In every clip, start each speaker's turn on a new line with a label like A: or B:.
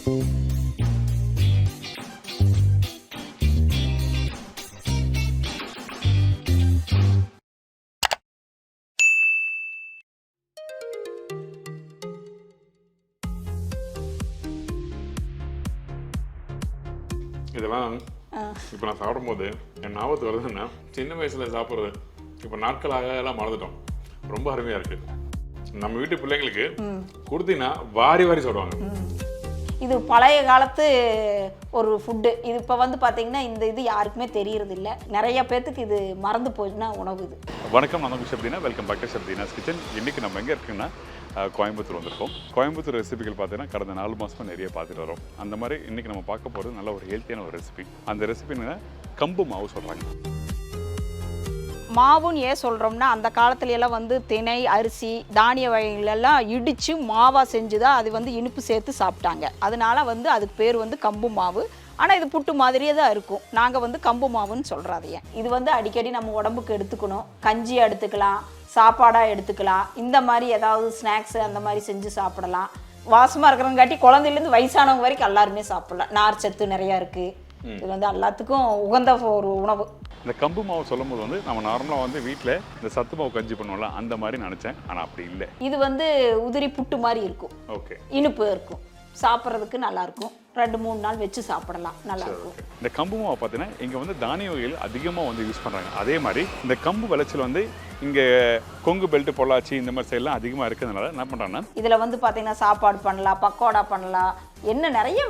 A: இதெல்லாம் இப்போ நான் சாப்பிடும்போது என் ஞாபகத்துக்கு வருதுன்னா சின்ன வயசுல சாப்பிட்றது இப்போ நாட்களாக எல்லாம் மறந்துட்டோம். ரொம்ப அருமையா இருக்கு. நம்ம வீட்டு பிள்ளைங்களுக்கு கொடுத்தீங்கன்னா வாரி வாரி சாப்பிடுவாங்க.
B: இது பழைய காலத்து ஒரு ஃபுட்டு. இது இப்போ வந்து பார்த்தீங்கன்னா இந்த இது யாருக்குமே தெரியறது இல்லை. நிறைய பேர்த்துக்கு இது மறந்து போச்சுன்னா உணவு இது.
C: வணக்கம், நான் ஷெப்தீனா. Welcome back to ஷெப்தீனாஸ் kitchen. இன்றைக்கி நம்ம எங்கே இருக்குன்னா கோயம்புத்தூர் வந்திருக்கோம். கோயம்புத்தூர் ரெசிபிகள் பார்த்தீங்கன்னா கடந்த 4 மாதமாக நிறைய பார்த்துட்டு வரோம். அந்த மாதிரி இன்றைக்கி நம்ம பார்க்க போகிறது நல்ல ஒரு ஹெல்த்தியான ஒரு ரெசிபி. அந்த ரெசிபி என்னன்னா கம்பு மாவு சொல்கிறாங்க.
B: மாவுன்னு ஏன் சொல்கிறோம்னா அந்த காலத்துலலாம் வந்து திணை, அரிசி, தானிய வகைகளெல்லாம் இடித்து மாவாக செஞ்சு தான் அது வந்து இனிப்பு சேர்த்து சாப்பிட்டாங்க. அதனால வந்து அதுக்கு பேர் வந்து கம்பு மாவு. ஆனால் இது புட்டு மாதிரியே தான் இருக்கும். நாங்கள் வந்து கம்பு மாவுன்னு சொல்கிறாதையே. இது வந்து அடிக்கடி நம்ம உடம்புக்கு எடுத்துக்கணும். கஞ்சி எடுத்துக்கலாம், சாப்பாடாக எடுத்துக்கலாம். இந்த மாதிரி ஏதாவது ஸ்நாக்ஸு அந்த மாதிரி செஞ்சு சாப்பிடலாம். வாசமாக இருக்கிறங்காட்டி குழந்தையிலேருந்து வயசானவங்க வரைக்கும் எல்லாருமே சாப்பிடலாம். நார் சத்து நிறையா இருக்குது. இது வந்து எல்லாத்துக்கும் உகந்த ஒரு உணவு.
C: இந்த கம்பு மாவு சொல்லும் போது வந்து நம்ம நார்மலாக வந்து வீட்டில் இந்த சத்து மாவு கஞ்சி பண்ணுவோம்ல அந்த மாதிரி நினச்சேன். ஆனால் அப்படி இல்லை. இது
B: வந்து உதிரி புட்டு மாதிரி இருக்கும்.
C: ஓகே,
B: இனிப்பு இருக்கும், சாப்பிட்றதுக்கு நல்லாயிருக்கும். 2-3 நாள் வச்சு சாப்பிடலாம், நல்லாயிருக்கும்.
C: இந்த கம்பு மாவை பார்த்தீங்கன்னா இங்கே வந்து தானிய வகைகள் அதிகமாக வந்து யூஸ் பண்ணுறாங்க. அதே மாதிரி இந்த கம்பு விளைச்சல் வந்து இங்கே கொங்கு பெல்ட், பொள்ளாச்சி இந்த மாதிரி சைட்லாம் அதிகமாக இருக்கிறதுனால என்ன பண்ணுறாங்கன்னா
B: இதில் வந்து பார்த்தீங்கன்னா சாப்பாடு பண்ணலாம், பக்கோடா பண்ணலாம், என்ன நிறைய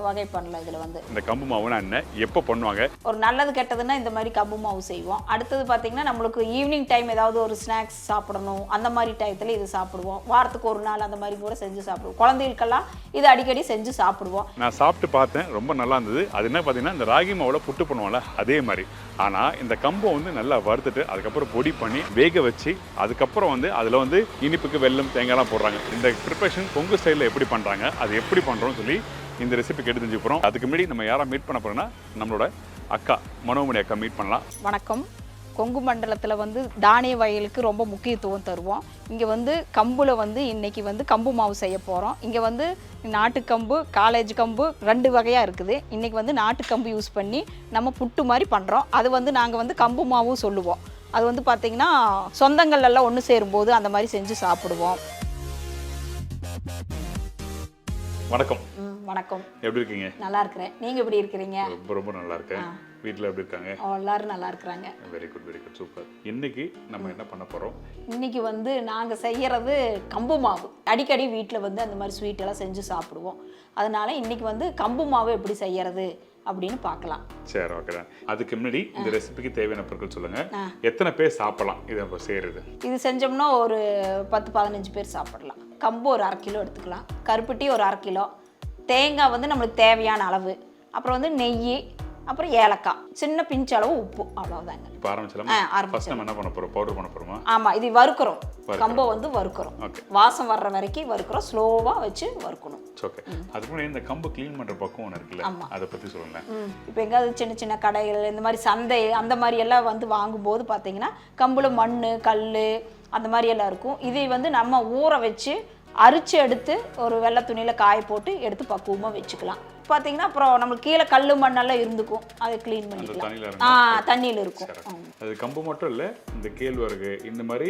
B: வகை பண்ணலாம். இதில் வந்து
C: இந்த கம்பு மாவுனா என்ன, எப்போ பண்ணுவாங்க, ஒரு
B: நல்லது கெட்டதுன்னா இந்த மாதிரி கம்பு மாவு செய்வோம். அடுத்தது பார்த்தீங்கன்னா நம்மளுக்கு ஈவினிங் டைம் ஏதாவது ஒரு ஸ்நாக்ஸ் சாப்பிடணும், அந்த மாதிரி டயத்தில் இது சாப்பிடுவோம். வாரத்துக்கு ஒரு நாள் அந்த மாதிரி கூட செஞ்சு சாப்பிடுவோம். குழந்தைகளுக்கெல்லாம் இது அடிக்கடி செஞ்சு சாப்பிடுவோம்.
C: நான் சாப்பிட்டு பார்த்தேன், ரொம்ப நல்லா இருந்தது. அது என்ன பார்த்தீங்கன்னா இந்த ராகி மாவில் புட்டு பண்ணுவோம்ல அதே மாதிரி. ஆனால் இந்த கம்பை வந்து நல்லா வறுத்துட்டு அதுக்கப்புறம் பொடி பண்ணி வேக வச்சு அதுக்கப்புறம் வந்து அதில் வந்து இனிப்புக்கு வெல்லம், தேங்காய்லாம் போடுறாங்க. இந்த ப்ரிப்பரேஷன் கொங்கு ஸ்டைலில் எப்படி பண்ணுறாங்க, அது எப்படி பண்ணுறோம்னு சொல்லி இந்த ரெசிபி கேட்டு தெரிஞ்சு போகிறோம். அதுக்கு முன்னாடி நம்ம யாரை மீட் பண்ண போகிறோம்னா நம்மளோட அக்கா மனோன்மணி அக்கா மீட் பண்ணலாம்.
B: வணக்கம். கொங்கு மண்டலத்தில் வந்து தானிய வகைகளுக்கு ரொம்ப முக்கியத்துவம் தருவோம். இங்கே வந்து கம்பில் வந்து இன்றைக்கி வந்து கம்பு மாவு செய்ய போகிறோம். இங்கே வந்து நாட்டுக்கம்பு, காலேஜ் கம்பு 2 வகையாக இருக்குது. இன்றைக்கி வந்து நாட்டுக்கம்பு யூஸ் பண்ணி நம்ம புட்டு மாதிரி பண்ணுறோம். அது வந்து நாங்கள் வந்து கம்பு மாவும் சொல்லுவோம். அது வந்து பார்த்திங்கன்னா சொந்தங்கள் எல்லாம் ஒன்று சேரும்போது அந்த மாதிரி செஞ்சு சாப்பிடுவோம்.
C: வணக்கம்.
B: வணக்கம்.
C: எப்படி இருக்கீங்க?
B: நல்லா இருக்கிறேன். நீங்கள் எப்படி இருக்கிறீங்க?
C: ரொம்ப ரொம்ப நல்லா இருக்கேன். வீட்டில் எப்படி இருக்காங்க?
B: எல்லாரும் நல்லா இருக்கிறாங்க.
C: Very good, very good, super. இன்னைக்கு நம்ம என்ன பண்ண போகிறோம்?
B: இன்னைக்கு வந்து நாங்கள் செய்கிறது கம்பு மாவு. அடிக்கடி வீட்டில் வந்து அந்த மாதிரி ஸ்வீட் எல்லாம் செஞ்சு சாப்பிடுவோம். அதனால இன்னைக்கு வந்து கம்பு மாவு எப்படி செய்யறது அப்படின்னு பார்க்கலாம்.
C: சரி, ஓகே. அதுக்கு முன்னாடி இந்த ரெசிபிக்கு தேவையான பொருட்கள் சொல்லுங்க. எத்தனை பேர் சாப்பிடலாம் இதை நம்ம செய்யறது? இது
B: செஞ்சோம்னா ஒரு 10-15 பேர் சாப்பிடலாம். கம்பு ஒரு 1/2 கிலோ எடுத்துக்கலாம். கருப்பட்டி ஒரு 1/2 கிலோ. தேங்காய் வந்து நம்மளுக்கு தேவையான அளவு. அப்புறம் வந்து நெய், அப்புறம் ஏலக்காய், சின்ன பிஞ்ச் அளவு உப்பு, அவ்வளவுதாங்க.
C: இப்போ ஆரம்பிச்சலாமா? ஃபர்ஸ்ட் நம்ம என்ன பண்ண போறோம்? பவுடர் பண்ண போறோமா?
B: ஆமா, இது வறுக்கிறோம். கம்பை வந்து வறுக்கிறோம். வாசம் வர்ற வரைக்கும் வறுக்கிறோம். ஸ்லோவா வச்சு வறுக்கணும்.
C: ஓகே. அதுக்கு முன்னாடி இந்த கம்பு க்ளீன் பண்ற பக்கம் ஒன்று இருக்குல்ல, அதை பத்தி சொல்லுங்க.
B: இப்போ எங்காவது சின்ன சின்ன கடைகள் இந்த மாதிரி சந்தை அந்த மாதிரி எல்லாம் வந்து வாங்கும்போது பார்த்தீங்கன்னா கம்புல மண், கல் அந்த மாதிரி எல்லாம் இருக்கும். இதை வந்து நம்ம ஊற வச்சு அரிச்சு எடுத்து ஒரு வெள்ளை துணியில் காய போட்டு எடுத்து பக்குவமாக வச்சுக்கலாம். பார்த்தீங்கன்னா அப்புறம் நம்மளுக்கு கீழே கல் மண்ணெல்லாம் இருந்துக்கும், அதை க்ளீன் பண்ணிக்கலாம். தண்ணியில் இருக்கும்.
C: அது கம்பு மட்டும் இல்லை, இந்த கேழ்வரகு இந்த மாதிரி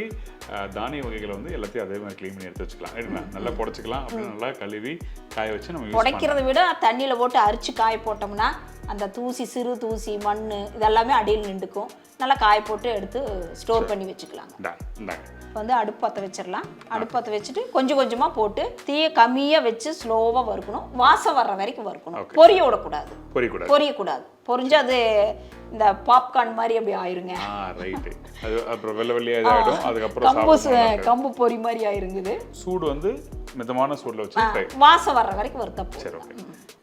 C: தானிய வகைகளை வந்து எல்லாத்தையும் அதே மாதிரி க்ளீன் பண்ணி எடுத்து வச்சுக்கலாம். நல்லா புடைச்சிக்கலாம். அப்படியே நல்லா கழுவி காய வச்சு நம்ம
B: புடைக்கிறத விட தண்ணியில் போட்டு அரிச்சு காய போட்டோம்னா அந்த தூசி, சிறு தூசி, மண் இதெல்லாமே அடியில் நின்றுக்கும். நல்லா காய போட்டு எடுத்து ஸ்டோர் பண்ணி வச்சுக்கலாம். வந்து அடுப்பத்தை வச்சிடலாம். அடுப்பத்தை வச்சுட்டு கொஞ்சம் கொஞ்சமாக போட்டு தீயை கம்மியாக வச்சு ஸ்லோவாக வறுக்கணும். வாசம் வர்ற வரைக்கும் வறுக்கணும். பொரிய விடக்கூடாது. பொரியக்கூடாது. பொரிஞ்சு அது இந்த பாப்கார்ன் மாதிரி அப்படி ஆயிருங்க. கம்பு பொரி மாதிரி ஆயிருங்குது.
C: சூடு வந்து மிதமான சூடுல வச்சு
B: வாசம் வர்ற வரைக்கும் வறுத்தா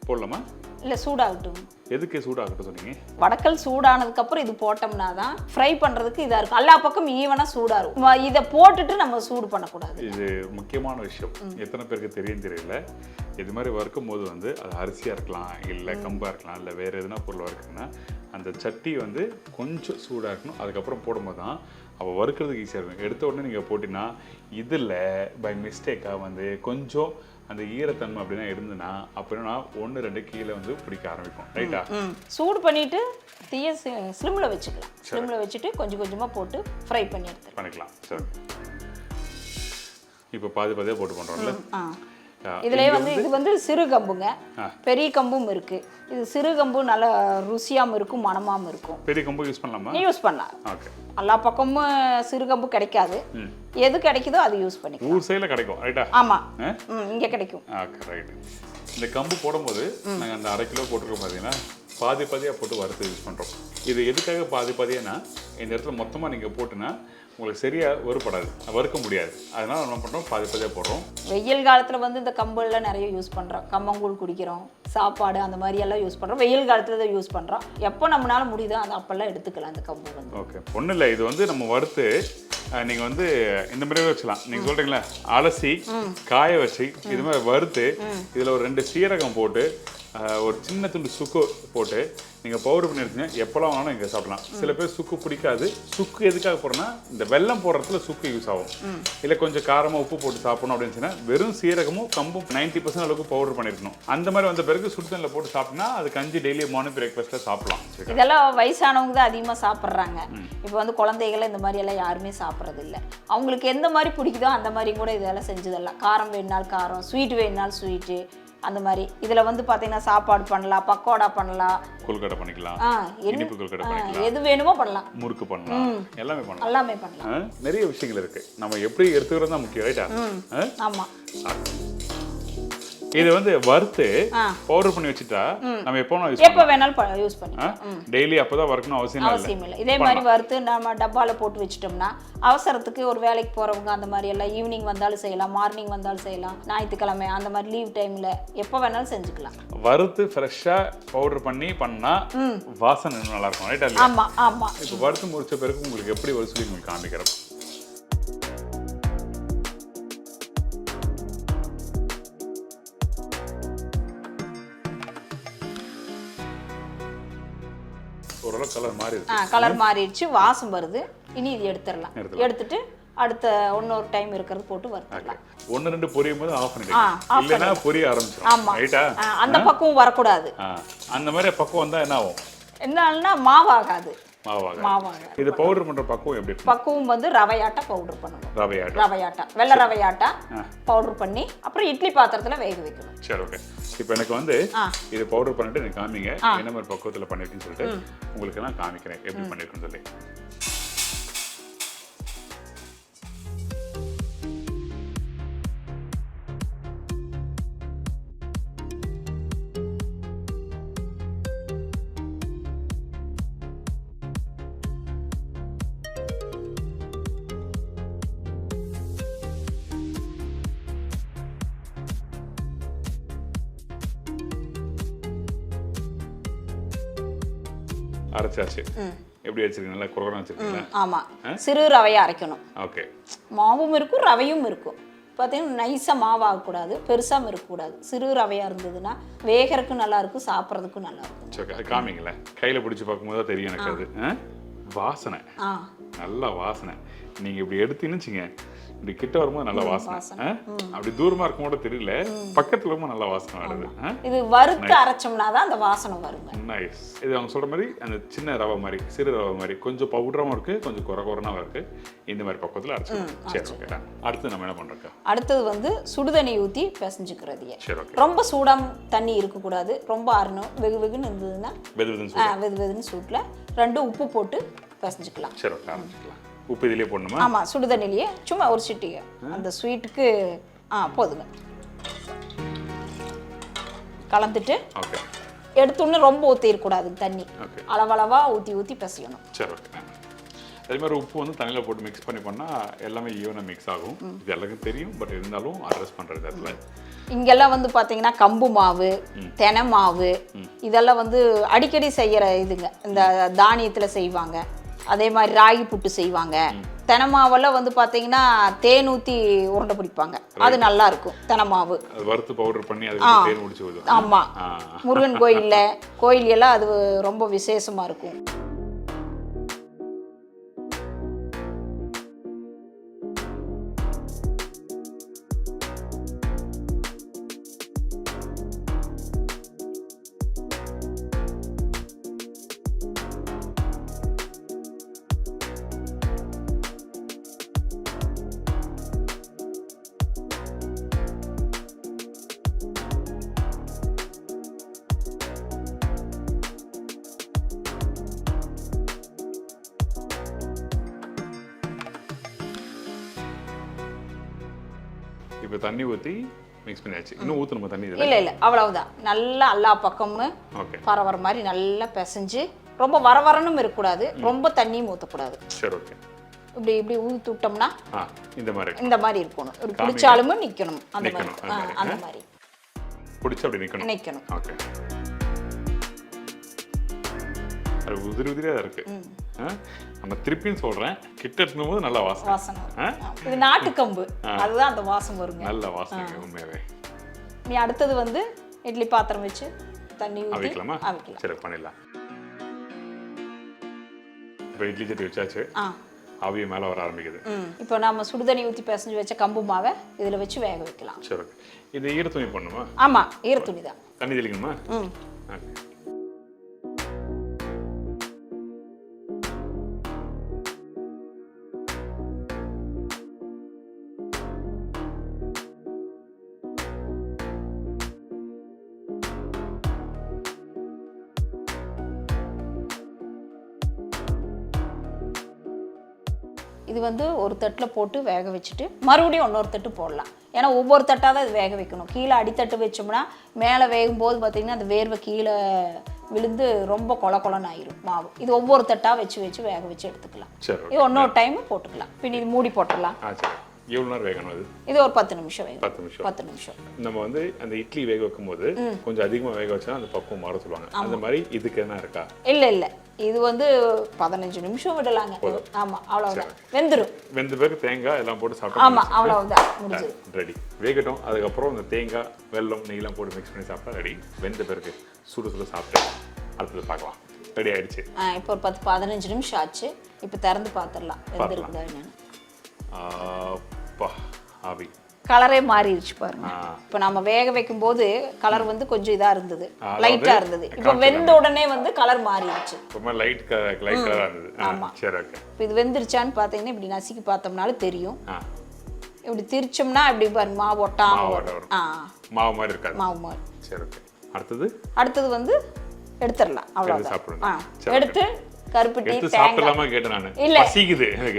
C: போடலாமா?
B: இல்லை, சூடாகட்டும்.
C: எதுக்கு சூடாகட்டும் சொன்னீங்க?
B: வடக்கல் சூடானதுக்கப்புறம் இது போட்டோம்னா தான் ஃப்ரை பண்ணுறதுக்கு இதாக இருக்கும். எல்லா பக்கம் ஈவனாக சூடாக இருக்கும். இதை போட்டுட்டு நம்ம சூடு பண்ணக்கூடாது.
C: இது முக்கியமான விஷயம். எத்தனை பேருக்கு தெரியல. இது மாதிரி வறுக்கும் போது வந்து அது அரிசியாக இருக்கலாம், இல்லை கம்பாக இருக்கலாம், இல்லை வேறு எதுனா பொருள் வறுக்குன்னா அந்த சட்டி வந்து கொஞ்சம் சூடாக இருக்கணும். அதுக்கப்புறம் போடும்போது தான் அவள் வறுக்கிறதுக்கு ஈஸியாக இருக்கும். எடுத்த உடனே நீங்கள் போட்டிங்கன்னா இதில் பை மிஸ்டேக்காக வந்து கொஞ்சம் அந்த ஈரத்தன்மை அப்படின்னா இருந்துன்னா அப்படின்னா 1-2 கீழே வந்து பிடிக்க ஆரம்பிக்கும். ரைட்டா?
B: சூடு பண்ணிட்டு தீய ஸ்லிம்ல வச்சுக்கலாம். ஸ்லிம்ல வச்சுட்டு கொஞ்சம் கொஞ்சமா போட்டு ஃப்ரை பண்ணி எடுத்து
C: பண்ணிக்கலாம். சரி, இப்போ பாதி பாதியாக போட்டு பண்ணுறோம்ல.
B: இதுலயே வந்து இது வந்து சிறு கம்புங்க, பெரிய கம்பும் இருக்கு. இது சிறு கம்பு நல்ல ருசியாகவும் இருக்கும், மணமாகவும் இருக்கும்.
C: பெரிய கம்பு யூஸ் பண்ணலாமா?
B: யூஸ் பண்ணலாம்.
C: ஓகே.
B: எல்லா பக்கமும் சிறு கம்பு கிடைக்காது, எது கிடைக்குதோ அது யூஸ் பண்ணிக்கலாம்.
C: ஊர் சைடில் கிடைக்கும். ரைட்டா?
B: ஆமா, இங்கே கிடைக்கும்.
C: Okay, right. இந்த கம்பு போடும்போது நாங்கள் அந்த 1/2 கிலோ போட்டிருக்கோம் பார்த்தீங்கன்னா பாதி பாதியாக போட்டு வறுத்து யூஸ் பண்ணுறோம். இது எதுக்காக பாதி பாதியானா இந்த இடத்துல மொத்தமாக நீங்கள் போட்டுனா உங்களுக்கு சரியாக வறுபடாது, வறுக்க முடியாது. அதனால் என்ன பண்ணுறோம், பாதி பாதியாக போடுறோம்.
B: வெயில் காலத்தில் வந்து இந்த கம்பெல்லாம் நிறைய யூஸ் பண்ணுறோம். கம்மங்கூழ் குடிக்கிறோம், சாப்பாடு அந்த மாதிரி எல்லாம் யூஸ் பண்ணுறோம். வெயில் காலத்தில் தான் யூஸ் பண்ணுறோம். எப்போ நம்மளால முடியுதோ அது அப்போல்லாம் எடுத்துக்கலாம் அந்த கம்பு வந்து.
C: ஓகே, ஒன்றும் இல்லை. இது வந்து நம்ம வறுத்து நீங்கள் வந்து இந்த மாதிரி வச்சுலாம். நீங்கள் சொல்கிறீங்களா, அலசி காய வச்சு இது மாதிரி வறுத்து இதில் ஒரு 2 சீரகம் போட்டு ஒரு சின்ன துண்டு சுக்கு போட்டு நீங்கள் பவுடர் பண்ணி எடுத்தீங்கன்னா எப்போல்லாம் வேணாலும் இங்கே சாப்பிடலாம். சில பேர் சுக்கு பிடிக்காது. சுக்கு எதுக்காக போடுறோன்னா இந்த வெல்லம் போடுறதுல சுக்கு யூஸ் ஆகும். இல்லை கொஞ்சம் காரமாக உப்பு போட்டு சாப்பிடணும் அப்படின்னு சொன்னால் வெறும் சீரகமும் கம்பும் 90% அளவுக்கு பவுடர் பண்ணியிருக்கணும். அந்த மாதிரி வந்த பிறகு சுடுதண்ணில் போட்டு சாப்பிட்டா அது கஞ்சி டெய்லி மார்னிங் பிரேக்ஃபாஸ்ட்டில் சாப்பிடலாம்.
B: இதெல்லாம் வயசானவங்க தான் அதிகமாக சாப்பிட்றாங்க. இப்போ வந்து குழந்தைகள் இந்த மாதிரி எல்லாம் யாருமே சாப்பிட்றது இல்லை. அவங்களுக்கு எந்த மாதிரி பிடிக்குதோ அந்த மாதிரி கூட இதெல்லாம் செஞ்சதெல்லாம். காரம் வேணுனாலும் காரம், ஸ்வீட் வேணுனாலும் ஸ்வீட்டு, அந்த மாதிரி. இதில் வந்து பார்த்தீங்கன்னா சாப்பாடு பண்ணலாம், பக்கோடா பண்ணலாம்,
C: கொல்கட்டை பண்ணிக்கலாம், இனிப்பு கொல்கட்டை பண்ணிக்கலாம்,
B: எது வேணுமோ பண்ணலாம்,
C: முறுக்கு பண்ணலாம், எல்லாமே பண்ணலாம்.
B: எல்லாமே பண்ணலாம்.
C: நிறைய விஷயங்கள் இருக்கு. நம்ம எப்படி எடுத்துக்கிறது தான் முக்கியம். ரைட்டா?
B: ஆமா.
C: இது வந்து வறுத்து பவுடர் பண்ணி வச்சுட்டா நம்ம எப்போ
B: வேணாலும் யூஸ் பண்ணலாம்.
C: டெய்லி அப்பதான் வறுக்கணும் அவசியம்
B: இல்லை. இதே மாதிரி வறுத்து நம்ம டப்பால போட்டு வச்சுட்டோம்னா அவசரத்துக்கு ஒரு வேலைக்கு போறவங்க அந்த மாதிரி எல்லாம் ஈவினிங் வந்தாலும் செய்யலாம், மார்னிங் வந்தாலும் செய்யலாம், ஞாயிற்றுக்கிழமை அந்த மாதிரி லீவ் டைம்ல எப்போ வேணாலும் செஞ்சுக்கலாம்.
C: வறுத்து ஃப்ரெஷ்ஷா பவுடர் பண்ணா வாசனை நல்லா இருக்கும். ரைட்டா?
B: ஆமா ஆமா.
C: இப்போ வறுத்து முடிச்ச பிறகு உங்களுக்கு எப்படி ஒரு சொல்லி உங்களுக்கு காமிக்கிறோம். ஓரளவு கலர்
B: மாறிடுச்சு, வாசம் வருது. இனி இது எடுத்துடலாம். எடுத்துட்டு அடுத்த இன்னொரு டைம் இருக்கிறது போட்டு வறுத்துடலாம்.
C: 1-2 பொரியும் போது ஆஃப் பண்ணிடலாம். இல்லனா பொரிய ஆரம்பிச்சிரும். ரைட்டா?
B: அந்த பக்கம் வரக்கூடாது.
C: அந்த மாதிரி பக்கம் வந்தா என்ன ஆகும்?
B: என்னன்னா மாவாகாது.
C: இது பவுடர் பண்ற பக்குவம் எப்படி இருக்கு?
B: பக்குவம் வந்து ரவையாட்டா பவுடர் பண்ணணும். ரவையாட்டா வெள்ளை ரவையாட்டா பவுடர் பண்ணி அப்புறம் இட்லி பாத்திரத்துல வேக வைக்கணும்.
C: சரி, ஓகே. இப்போ எனக்கு வந்து இது பவுடர் பண்ணிட்டு எனக்கு காமிங்க என்ன மாதிரி பக்குவத்துல பண்ணிருக்கேன்னு சொல்லிட்டு உங்களுக்கு நான் காமிக்கிறேன் எப்படி பண்ணிருக்கேன்னு சொல்லி. அரைச்சாச்சு. எப்படி வச்சிருக்கீங்க? நல்லா குறகுறன்னு வச்சிருக்கீங்களா?
B: ஆமா. சிறு ரவையை அரைக்கணும்.
C: ஓகே.
B: மாவும் இருக்கும், ரவையும் இருக்கும். பார்த்தீங்கன்னா நைஸாக மாவாகக்கூடாது, பெருசாகவும் இருக்கக்கூடாது. சிறு ரவையாக இருந்ததுன்னா வேகறதுக்கும் நல்லா இருக்கும், சாப்பிட்றதுக்கும் நல்லா இருக்கும்.
C: சரி, அது காமிங்களேன். கையில் பிடிச்சி பார்க்கும்போது தான் தெரியும் எனக்கு அது. வாசனை, நல்ல வாசனை. நீங்கள் இப்படி எடுத்தீங்கன்னு வச்சுங்க, இப்படி கிட்ட வரும்போது நல்ல வாசனை. அப்படி தூரமா இருக்கும் கூட தெரியல, பக்கத்துல ரொம்ப நல்ல வாசனை வருது.
B: இது வறுத்து அரைச்சோம்னா தான் அந்த வாசனை வரும்.
C: நைஸ். இது அவங்க சொல்ற மாதிரி அந்த சின்ன ரவை மாதிரி, சிறு ரவை மாதிரி, கொஞ்சம் பவுடராகவும் இருக்கு, கொஞ்சம் குறகுறனாவும் இருக்கு. இந்த மாதிரி பக்கத்துல அரைச்சிடலாம். சரி, ஓகே. அடுத்து நம்ம என்ன பண்றோம்?
B: அடுத்தது வந்து சுடுதண்ணி ஊற்றி பிசைஞ்சுக்கிறதையே.
C: சரி, ஓகே.
B: ரொம்ப சூடாக தண்ணி இருக்கக்கூடாது, ரொம்ப ஆறணும். வெகு வெகுன்னு இருந்ததுன்னா வெது வெதுன்னு சூட்டில் 2 உப்பு போட்டு பிசைஞ்சுக்கலாம்.
C: சரி, ஓகே. ஆரம்பிச்சுக்கலாம். உப்பு இதிலே போடணுமா?
B: ஆமாம், சுடுதண்ணிலேயே சும்மா ஒரு சிட்டிகை. அந்த ஸ்வீட்டுக்கு போதுங்க. கலந்துட்டு எடுத்தோன்னு ரொம்ப ஊற்றிடக்கூடாது தண்ணி, அளவளவாக ஊற்றி பிசையணும்.
C: சரி, ஓகே. அதே மாதிரி உப்பு வந்து தண்ணியில் போட்டு மிக்ஸ் பண்ணி பண்ணால் எல்லாமே ஈவனாக மிக்ஸ் ஆகும். இது எல்லாருக்கும் தெரியும், பட் இருந்தாலும் அட்ரஸ் பண்ணுறது இடத்துல
B: இங்கெல்லாம் வந்து பார்த்தீங்கன்னா கம்பு மாவு, தெனை மாவு இதெல்லாம் வந்து அடிக்கடி செய்கிற இதுங்க. இந்த தானியத்தில் செய்வாங்க. அதே மாதிரி ராகி புட்டு செய்வாங்க. தெனை மாவெல்லாம் வந்து பார்த்தீங்கன்னா தேன் ஊற்றி உருண்டை பிடிப்பாங்க, அது நல்லா இருக்கும். தெனை மாவு
C: வறுத்து பவுடர் பண்ணி அதுக்கு தேன் ஊற்றி ஊத்துவாங்க.
B: ஆமாம், முருகன் கோயில் எல்லாம் அது ரொம்ப விசேஷமாக இருக்கும்.
C: இப்போ தண்ணி ஊற்றி மிக்ஸ் பண்ணியாச்சு. இன்னும் ஊற்றணுமா தண்ணி இதில்?
B: இல்லை அவ்வளவுதான். நல்லா எல்லா பக்கமும்
C: ஓகே
B: பரவற மாதிரி நல்லா பிசைஞ்சு, ரொம்ப வரவரணும் இருக்கக்கூடாது, ரொம்ப தண்ணியும் ஊற்றக்கூடாது.
C: சரி ஓகே.
B: இப்படி இப்படி ஊற்றி விட்டோம்னா
C: இந்த மாதிரி
B: இருக்கணும். இப்படி பிடிச்சாலுமே நிற்கணும். அந்த மாதிரி அந்த மாதிரி
C: பிடிச்சி அப்படி நிற்கணும். ஓகே. அது உதிரியாக இருக்கு. நம்ம திருப்பியும் சொல்கிறேன், கிட்ட இருக்கும்போது நல்ல வாசனை.
B: இது நாட்டுக்கம்பு, அதுதான் அந்த வாசம் வருங்க.
C: நல்ல வாசனை உண்மையாவே.
B: நீ அடுத்தது வந்து இட்லி பாத்திரம் வச்சு தண்ணி ஊற்றி
C: அவிக்கலாமா? சரி பண்ணிடலாம். இப்போ இட்லி சட்டி வச்சாச்சு, ஆவிய மேலே வர ஆரம்பிக்குது.
B: இப்போ நம்ம சுடுதண்ணி ஊற்றி பிசைஞ்சு வச்ச கம்பு மாவை இதில் வச்சு வேக வைக்கலாம்.
C: சரி. இது ஈர துணி பண்ணுமா?
B: ஆமாம், ஈர துணி தான்.
C: தண்ணி தெளிக்கணுமா?
B: இது வந்து ஒரு தட்டில் போட்டு வேக வச்சுட்டு மறுபடியும் இன்னொரு தட்டு போடலாம். ஏன்னா ஒவ்வொரு தட்டாக தான் இது வேக வைக்கணும். கீழே அடித்தட்டு வச்சோம்னா மேலே வேகும்போது பார்த்திங்கன்னா அந்த வேர்வை கீழே விழுந்து ரொம்ப கொலன்னு ஆயிரும் மாவு. இது ஒவ்வொரு தட்டாக வச்சு வேக வச்சு எடுத்துக்கலாம். இது இன்னொரு டைம் போட்டுக்கலாம். பின் இது மூடி போட்டுடலாம்.
C: எவ்வளோ நேரம் வேகணும் அது?
B: இது ஒரு 10 நிமிஷம் வேகும். 10 நிமிஷம்.
C: நம்ம வந்து அந்த இட்லி வேக வைக்கும் போது கொஞ்சம் அதிகமாக வேக வச்சா அந்த பக்குவம் மாற சொல்லுவாங்க. அந்த மாதிரி இதுக்கு என்ன இருக்கா?
B: இல்லை இது வந்து 15 நிமிஷம் விடலாங்க. ஆமாம், அவ்வளோதான். வெந்த பிறகு
C: தேங்காய் எல்லாம் போட்டு சாப்பிட்டா
B: ஆமாம், அவ்வளோதான், முடிஞ்சது.
C: ரெடி. வேகட்டும். அதுக்கப்புறம் இந்த தேங்காய் வெல்லம் நெய்லாம் போட்டு மிக்ஸ் பண்ணி சாப்பிட்டா ரெடி. வெந்த பிறகு சுடு சாப்பிட்டு அடுத்தது பார்க்கலாம். ரெடி ஆயிடுச்சு.
B: இப்போ ஒரு 10-15 நிமிஷம் ஆச்சு. இப்போ திறந்து பார்த்துடலாம் வெந்திருக்குதா என்னன்னு.
C: ஆவி
B: கலரே மாறிடுச்சு பாருங்க. இப்போ நம்ம வேக வைக்கும் போது கலர் வந்து கொஞ்சம் இதா இருந்தது, லைட்டா இருந்தது. இப்போ வெந்த உடனே வந்து கலர் மாறிடுச்சு.
C: ரொம்ப லைட் கலரா இருந்தது. ஆமா, சரி ஓகே.
B: இப்போ இது வெந்திருச்சான்னு பார்த்தீங்கன்னா இப்படி நசுக்கி பார்த்தோம்னாலும் தெரியும். இப்படி திரிச்சோம்னா இப்படி பாருங்க மாவு ஒட்டாம வரும்.
C: மாவு மாதிரி இருக்காது.
B: மாவு மாதிரி.
C: சரி ஓகே. அடுத்தது
B: வந்து எடுத்துடலாம். அவ்வளவுதான். எடுத்து கருப்பட்டி தேங்காய் இல்ல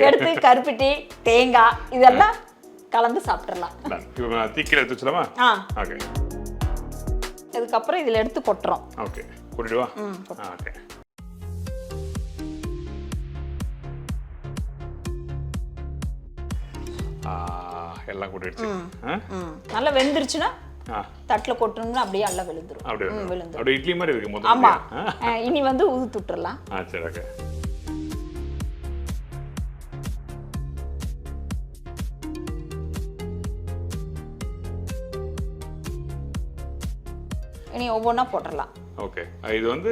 B: எடுத்து கருப்பட்டி தேங்காய் இதெல்லாம் கலந்து சாப்பிட்டுறலாம்.
C: தீக்கில எடுத்து வச்சலாமா? ஓகே.
B: அதுக்கப்புறம் இதில் எடுத்து கொட்டுறோம்.
C: ஓகே, கொட்டிடுவா. ஓகே. எல்லாம் கொட்டிடுச்சு.
B: நல்லா வெந்துருச்சுன்னா தட்டில் கொட்டணும்னா அப்படியே எல்லாம் விழுந்துரும்.
C: அப்படியே இட்லி மாதிரி இருக்கு முதல்ல.
B: ஆமா, இனி வந்து ஊற்றி விட்டுறலாம்.
C: சரி ஓகே.
B: இனி ஒவ்வொன்றா போட்டுடலாம்.
C: ஓகே. இது வந்து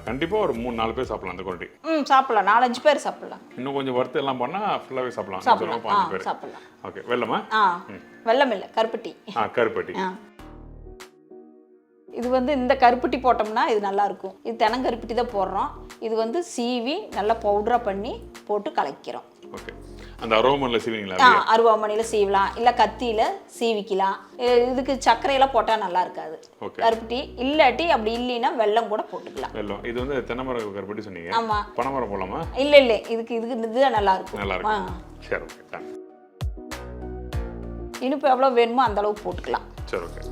C: கண்டிப்பா ஒரு 3-4 பேர் சாப்பிடலாம் அந்த குவாலிட்டி.
B: சாப்பிடலாம். 4-5 பேர் சாப்பிடலாம்.
C: இன்னும் கொஞ்சம் வறுத்து எல்லாம் பண்ணா ஃபுல்லாவே சாப்பிடலாம். 5 பேர்
B: சாப்பிடலாம்.
C: ஓகே. வெல்லமா?
B: வெல்லம் இல்ல, கருப்பட்டி.
C: கருப்பட்டி.
B: இது வந்து இந்த கருப்பட்டி போட்டோம்னா இது நல்லா இருக்கும். இது தெனங்கருப்பட்டி தான் போடுறோம். இது வந்து சீவி நல்லா பவுடரா பண்ணி போட்டு கலக்கிறோம்.
C: ஓகே. அந்த அருவாமனையில சீவிங்களா?
B: அருவாமனையில சீவலாம், இல்ல கத்தியில சீவிக்கலாம். இதுக்கு சர்க்கரையெல்லாம் போட்டா நல்லா இருக்காது. கருப்பட்டி இல்லாட்டி அப்படி இல்லைன்னா வெல்லம் கூட போட்டுக்கலாம்.
C: வெல்லம். இது வந்து தென்னமரம் கருப்பட்டி சொன்னீங்க.
B: ஆமா.
C: பனைமரம் போலாமா?
B: இல்ல இதுக்கு இதுதான் நல்லா இருக்கும்.
C: நல்லா இருக்கும். சரி ஓகே.
B: இனிப்பு எவ்வளவு வேணுமோ அந்த அளவுக்கு போட்டுக்கலாம்.
C: சரி ஓகே.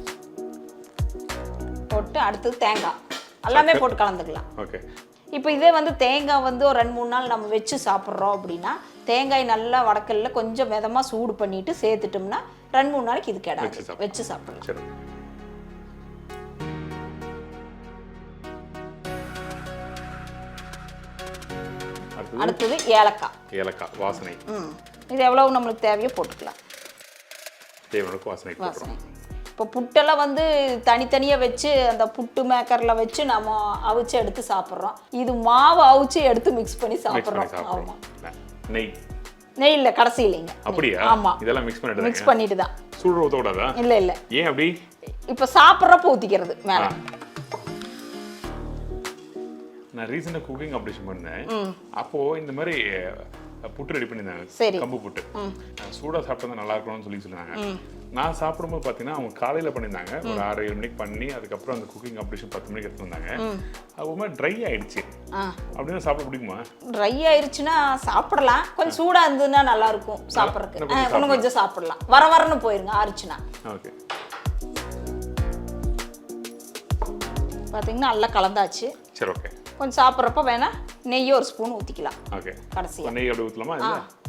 B: போட்டு அடுத்தது தேங்காய் எல்லாமே போட்டு கலந்துக்கலாம்.
C: ஓகே.
B: இப்போ இதே வந்து தேங்காய் வந்து ஒரு 2-3 நாள் நம்ம வச்சு சாப்பிட்றோம் அப்படின்னா தேங்காய் நல்லா வடக்கல்ல கொஞ்சம் மிதமாக சூடு பண்ணிட்டு சேர்த்துட்டோம்னா 2-3 நாளைக்கு இது கேடாது, வச்சு சாப்பிடலாம். அடுத்தது ஏலக்காய்
C: வாசனை.
B: இது எவ்வளவு நம்மளுக்கு தேவையோ போட்டுக்கலாம்.
C: வாசனை.
B: இப்போ புட்டெல்லாம் வந்து தனித்தனியாக வச்சு அந்த புட்டு மேக்கரில் வச்சு நம்ம அவிச்சு எடுத்து சாப்பிட்றோம். இது மாவு அவிச்சு எடுத்து மிக்ஸ் பண்ணி சாப்பிட்றோம். ஆமாம். நெய் இல்லை, கடைசி இல்லைங்க.
C: அப்படியா?
B: ஆமாம்,
C: இதெல்லாம் மிக்ஸ்
B: பண்ணிட்டு தான்.
C: சூடு ஊற்ற கூடாதா?
B: இல்லை.
C: ஏன் அப்படி?
B: இப்போ சாப்பிட்றப்ப ஊற்றிக்கிறது மேலே.
C: நான் ரீசெண்டாக குக்கிங் காம்படிஷன் பண்ணேன். அப்போது இந்த மாதிரி புட்டு ரெடி பண்ணியிருந்தாங்க. கம்பு புட்டு. சூடாக சாப்பிட்டா நல்லா இருக்கணும்னு சொல்லி சொன்னாங்க.
A: நான் சாப்பிடும்போது பார்த்தீங்கன்னா அவங்க காலையில் பண்ணியிருந்தாங்க ஒரு 6-7 மணிக்கு பண்ணி அதுக்கப்புறம் அந்த குக்கிங் காம்படிஷன் 10 மணிக்கு எடுத்து வந்தாங்க. அப்போ ட்ரை ஆயிடுச்சு அப்படின்னா சாப்பிட பிடிக்குமா?
B: ட்ரை ஆயிடுச்சுன்னா சாப்பிடலாம், கொஞ்சம் சூடாக இருந்ததுன்னா நல்லா இருக்கும் சாப்பிட்றதுக்கு. இன்னும் கொஞ்சம் சாப்பிடலாம், வரன்னு போயிருங்க ஆறுச்சுன்னா.
A: ஓகே,
B: பார்த்தீங்கன்னா நல்லா கலந்தாச்சு.
A: சரி, ஓகே.
B: கொஞ்சம் சாப்பிட்றப்ப வேணா நெய் ஒரு ஸ்பூன் ஊற்றிக்கலாம்.
A: ஓகே,
B: கடைசியாக
A: நெய் அப்படி ஊற்றலாமா?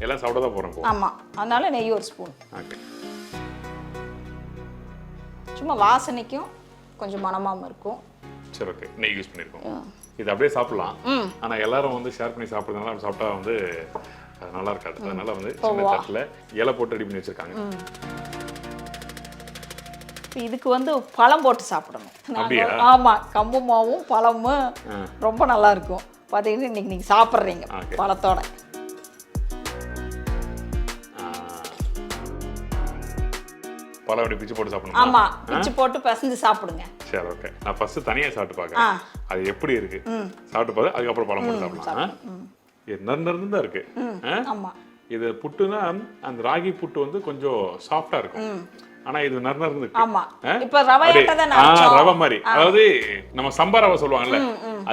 A: எல்லாம் சாப்பிட தான் போகிறோம்.
B: ஆமாம், அதனால நெய் ஒரு ஸ்பூன்.
A: ஓகே,
B: சும்மா வாசனைக்கும் கொஞ்சம் மணமாகவும் இருக்கும்.
A: சரி, ஓகே. நெய் யூஸ் பண்ணியிருக்கோம். இது அப்படியே சாப்பிடலாம். ஆனால் எல்லாரும் வந்து ஷேர் பண்ணி சாப்பிட்றதுனால சாப்பிட்டா வந்து அது நல்லா இருக்காது. அதனால வந்து சின்ன தட்டில் இலை போட்டு ரெடி பண்ணி வச்சிருக்காங்க.
B: இதுக்கு வந்து பழம் போட்டு சாப்பிடணும். ஆமாம், கம்பு மாவும் பழமும் ரொம்ப நல்லா இருக்கும். பார்த்தீங்கன்னா இன்னைக்கு நீங்கள் சாப்பிட்றீங்க பழத்தோட.
A: பழம் அப்படி பிச்சு போட்டு சாப்பிடணும்.
B: ஆமாம், பிச்சு போட்டு பிசைஞ்சு சாப்பிடுங்க.
A: சரி, ஓகே. நான் ஃபர்ஸ்ட் தனியாக சாப்பிட்டு பார்க்குறேன் அது எப்படி இருக்கு. சாப்பிட்டு பார்த்து அதுக்கப்புறம் பழம் போட்டு சாப்பிடலாம். நறுநறுன்னு தான் இருக்கு.
B: ஆமாம்,
A: இது புட்டுனா அந்த ராகி புட்டு வந்து கொஞ்சம் சாஃப்டா இருக்கும். ஆனா இது நறுநறுன்னு இருக்கு.
B: ஆமா, இப்ப ரவை ஆட்ட தான் நான்
A: ரவை மாதிரி, அதாவது நம்ம சம்பா ரவை சொல்லுவாங்கல்ல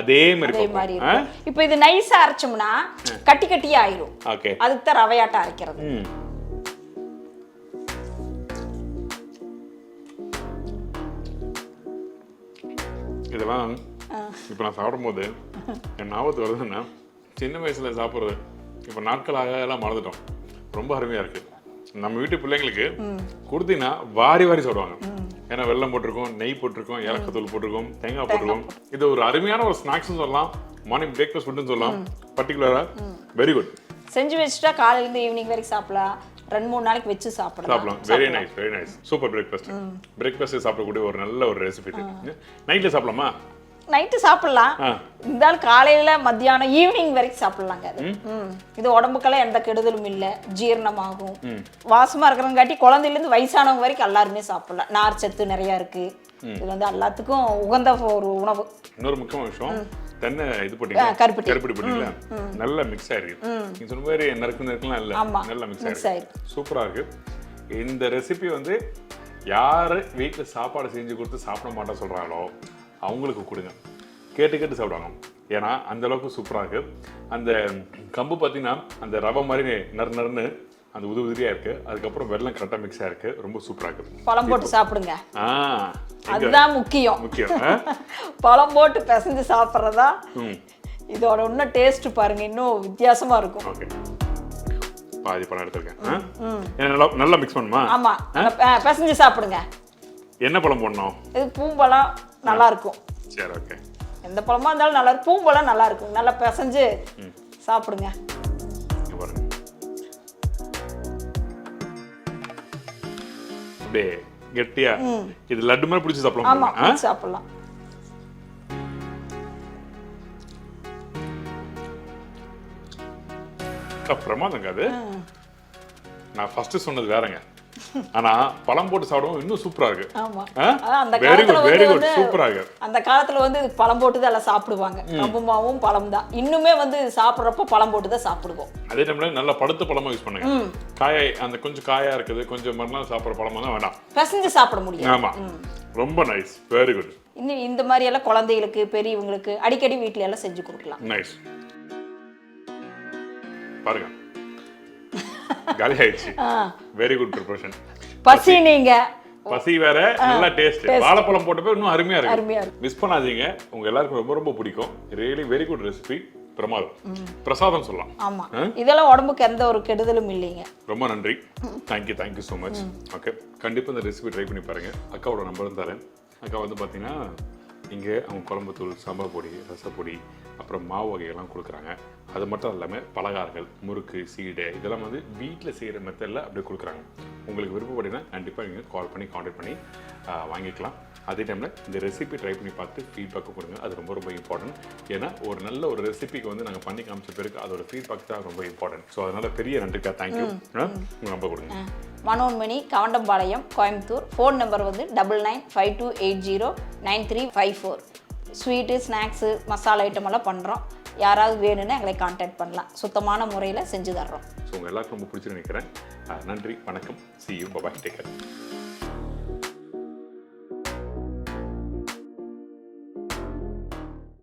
A: அதே மாதிரி.
B: இப்போ இது நைஸா அரைச்சோம்னா கட்டி கட்டியா ஆயிரும்.
A: ஓகே,
B: அதுக்கு தான் ரவையாட்ட அரைக்கிறது.
A: இதெல்லாம் இப்போ நான் சாப்பிடும்போது என் ஞாபகத்துக்கு வருதுன்னா சின்ன வயசுல சாப்பிட்றது இப்போ நாட்களாக எல்லாம் மறந்துட்டோம். ரொம்ப அருமையா இருக்கு. நம்ம வீட்டு பிள்ளைங்களுக்கு கொடுத்தீங்கன்னா வாரி வாரி சாப்பிடுவாங்க. ஏன்னா வெல்லம் போட்டிருக்கோம், நெய் போட்டிருக்கோம், ஏலக்காய் போட்டிருக்கோம், தேங்காய் போட்டிருக்கோம். இது ஒரு அருமையான ஒரு ஸ்நாக்ஸ் சொல்லலாம், மார்னிங் பிரேக்ஃபாஸ்ட் ஃபுட்னு சொல்லலாம். பர்டிகுலரா வெரி குட்.
B: செஞ்சு வச்சுட்டா காலையில இருந்து ஈவினிங் வரைக்கும் சாப்பிடலாம், 2-3 நாளைக்கு வச்சு சாப்பிடலாம்.
A: Very nice, very nice. Super breakfast. Breakfast சாப்பிடக்கூடிய ஒரு நல்ல ஒரு ரெசிபி இது. நைட்ல சாப்பிடலாமா?
B: நைட்டு சாப்பிடலாம், இருந்தாலும் காலையில மத்தியானம் ஈவினிங் வரைக்கும் சாப்பிடலாங்க. இது உடம்புக்கெல்லாம் எந்த கெடுதலும் இல்லை, ஜீரணமாகும், வாசமா இருக்கிறங்காட்டி குழந்தையில இருந்து வயசானவங்க வரைக்கும் எல்லாருமே சாப்பிடலாம். நார் சத்து நிறைய இருக்கு. இது வந்து எல்லாத்துக்கும் உகந்த ஒரு உணவு.
A: இன்னொரு முக்கியமான விஷயம், தென்னை இது போட்டீங்க, கருப்பட்டி போட்டீங்களா, நல்லா மிக்ஸ் ஆயிருக்கு. நீங்க சொன்ன மாதிரி நறுக்கலாம் இல்ல, நல்லா மிக்ஸ் ஆயிருக்கு. சூப்பரா இருக்கு. இந்த ரெசிபி வந்து யாரு வீட்டுல சாப்பாடு செஞ்சு கொடுத்து சாப்பிட மாட்டா சொல்றாங்களோ அவங்களுக்கு கொடுங்க, கேட்டு கேட்டு சாப்பிடுவாங்க. ஏன்னா அந்த அளவுக்கு சூப்பராக இருக்கு. அந்த கம்பு பார்த்தீங்கன்னா அந்த ரவை மாதிரி நறுன்னு அந்த உதிரியா இருக்கு. அதுக்கப்புறம் வெல்லம் கரெக்டாக மிக்ஸ் ஆயிருக்கு. ரொம்ப சூப்பராக இருக்கு.
B: பழம் போட்டு சாப்பிடுங்க, அதுதான் முக்கியம். பழம் போட்டு பிசைஞ்சு சாப்பிட்றதா இதோட இன்னும் டேஸ்ட் பாருங்க, இன்னும் வித்தியாசமா இருக்கும்.
A: ஓகே, பாதி பழம் எடுத்துருக்கேன். நல்லா மிக்ஸ் பண்ணுமா?
B: ஆமா, பிசைஞ்சு சாப்பிடுங்க. என்ன
A: பழம் போடணும்?
B: இது பூம்பழம் நல்லா இருக்கும்.
A: சரி, ஓகே.
B: எந்த பழமா இருந்தாலும் நல்லா இருக்கும், பூம்பழம் நல்லா இருக்கும். நல்லா பிசைஞ்சு சாப்பிடுங்க.
A: அப்படியே கெட்டியா இது லட்டு மாதிரி பிடிச்சி சாப்பிடலாம்.
B: ஆமா, சாப்பிடலாம்.
A: பிரமாதங்க. அது நான் ஃபர்ஸ்ட் சொன்னது வேறங்க, ஆனா பழம் போட்டு சாப்பிடுவோம் இன்னும் சூப்பரா இருக்கு.
B: ஆமா, அந்த காலத்துல
A: வெரி குட், சூப்பரா இருக்கு.
B: அந்த காலத்துல வந்து பழம் போட்டு தான் எல்லாம் சாப்பிடுவாங்க. கம்பு மாவும் பழம் தான். இன்னுமே வந்து சாப்பிடுறப்ப பழம் போட்டு தான் சாப்பிடுவோம்.
A: அதே டைம்ல நல்ல பழுத்த பழமா யூஸ் பண்ணுங்க. காயை அந்த கொஞ்சம் காயா இருக்குது, கொஞ்சம் மறுநாள் சாப்பிடுற பழமா தான் வேண்டாம், பிசைஞ்சு சாப்பிட முடியும். ஆமா, ரொம்ப நைஸ், வெரி குட்.
B: இன்னும் இந்த மாதிரி எல்லாம் குழந்தைகளுக்கு பெரியவங்களுக்கு அடிக்கடி வீட்ல எல்லாம் செஞ்சு கொடுக்கலாம்.
A: நைஸ். பாருங்க, காலி ஆயிடுச்சு. Very good preparation.
B: பசி நீங்க
A: பசி வேற, நல்ல டேஸ்ட். வாழைப்பழம் போட்டப்ப இன்னும் அருமையா இருக்கு. மிஸ் பண்ணாதீங்க, உங்க எல்லாருக்கும் ரொம்ப ரொம்ப பிடிக்கும். Really very good recipe. பிரமாதம், பிரசாதம் சொல்லலாம்.
B: ஆமா, இதெல்லாம் உடம்புக்கு எந்த ஒரு கெடுதலும் இல்லைங்க.
A: ரொம்ப நன்றி. Thank you so much. ஓகே, கண்டிப்பா இந்த ரெசிபி ட்ரை பண்ணி பாருங்க. அக்காவோட நம்பரும் தரேன். அக்கா வந்து பார்த்தீங்கன்னா இங்கே அவங்க குழம்புத்தூள், சாம்பார் பொடி, ரசப்பொடி, அப்புறம் மாவு வகைகள்லாம் கொடுக்குறாங்க. அது மட்டும் இல்லாமல் பலகாரங்கள், முறுக்கு, சீடை இதெல்லாம் வந்து வீட்டில் செய்கிற மெத்தடில் அப்படியே கொடுக்குறாங்க. உங்களுக்கு விருப்பப்படினா கண்டிப்பாக நீங்கள் கால் பண்ணி கான்டாக்ட் பண்ணி வாங்கிக்கலாம். அதே டைமில் இந்த ரெசிபி ட்ரை பண்ணி பார்த்து ஃபீட்பேக்கும் கொடுங்க. அது ரொம்ப ரொம்ப இம்பார்ட்டன்ட். ஏன்னா ஒரு நல்ல ஒரு ரெசிபிக்கு வந்து நாங்கள் பண்ணி காமிச்ச பிறகு அதோட ஃபீட்பேக் தான் ரொம்ப இம்பார்ட்டன்ட். ஸோ அதனால் பெரிய நன்றிக்கா, தேங்க்யூ. உங்கள் நம்பர் கொடுங்க.
B: மனோன்மணி, கவண்டம்பாளையம், கோயம்புத்தூர். ஃபோன் நம்பர் வந்து 9952809354. ஸ்வீட்டு, ஸ்நாக்ஸு, மசாலா ஐட்டம் எல்லாம் பண்ணுறோம். யாராவது வேணும்னு எங்களை கான்டாக்ட் பண்ணலாம். சுத்தமான முறையில் செஞ்சு தர்றோம்.
A: ஸோ உங்கள் எல்லாருக்கும் ரொம்ப பிடிச்சிருந்து நினைக்கிறேன். நன்றி, வணக்கம். See you, bye bye, take care.